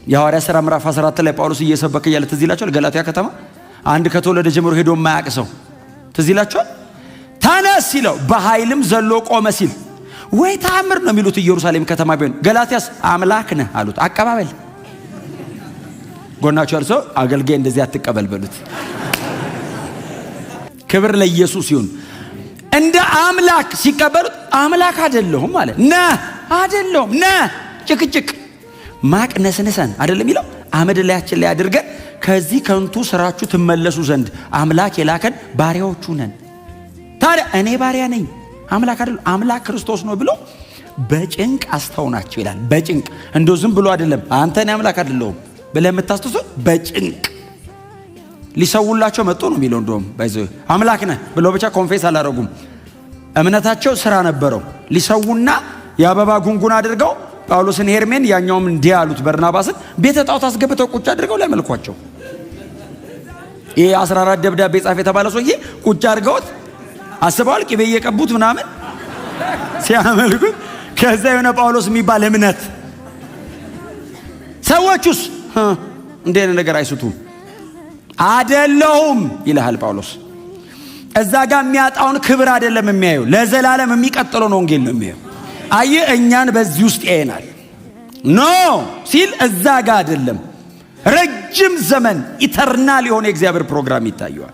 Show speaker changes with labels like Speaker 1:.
Speaker 1: የሐዋርያ ሥራ ምዕራፍ 14 ላይ ጳውሎስ እየሰበከ ያለ ትዝ ይላችኋል። ገላትያ ከተማ አንድ ከተወለደ ጀምሮ ሄዶ የማያውቅ ሰው ትዝ ይላችኋል። ተነስ ሲለው በኃይልም ዘሎ ቆመ ሲል ወይ ተአምር ነው የሚሉት ኢየሩሳሌም ከተማ ቢሆን። ገላትያስ አምላክ ነህ አሉት። አቀባበል ጎናቸው ያለው ሰው አገልጋይ እንደዚህ አትቀበል በሉት። ክብር ለኢየሱስ ይሁን። እንደ አምላክ ሲቀበሉት አምላክ አይደለሁም ማለት ነህ አይደለሁም ነህ ጭቅጭቅ ማቅ ነስነሰን አይደለም ይለው አመድ ላያችን ላይ አድርገን ከዚህ ከንቱ ስራችሁ ትመለሱ ዘንድ አምላክ የላከን ባሪያዎቹ ነን። ታዲያ እኔ ባሪያ ነኝ አምላክ አይደለም አምላክ ክርስቶስ ነው ብሎ በጭንቅ አስተውናቸው ይላል። በጭንቅ እንደው ዝም ብሎ አይደለም አንተ እኔ አምላክ አይደለሁም ብለህ የምታስተውሰው በጭንቅ ሊሰውላቸው መጥቶ ነው የሚለው። እንደውም ባይዘው አምላክ ነህ ብለው ብቻ ኮንፌስ አላረጉም። እምነታቸው ስራ ነበረው። ሊሰውና የአበባ ጉንጉን አድርገው ጳውሎስን ሄርሜን ያኛውም እንዲህ አሉት በርናባስን ቤተ ጣዖት አስገብተው ቁጭ አድርገው ሊያመልኳቸው። ይሄ 14 ደብዳቤ ጻፍ የተባለ ሰውዬ ቁጭ አድርገውት አስበዋል። ቅቤ እየቀቡት ምናምን ሲያመልኩት ከዛ የሆነ ጳውሎስ የሚባል እምነት ሰዎቹስ እንደ ነገር አይስቱም አይደለሁም ይልሃል ጳውሎስ። እዛ ጋር የሚያጣውን ክብር አይደለም የሚያየው ለዘላለም የሚቀጥለው ነው ወንጌል ነው የሚያየው። አይ እኛን በዚህ ውስጥ ያየናል ኖ ሲል እዛ ጋር አይደለም ረጅም ዘመን ኢተርናል የሆነ የእግዚአብሔር ፕሮግራም ይታየዋል።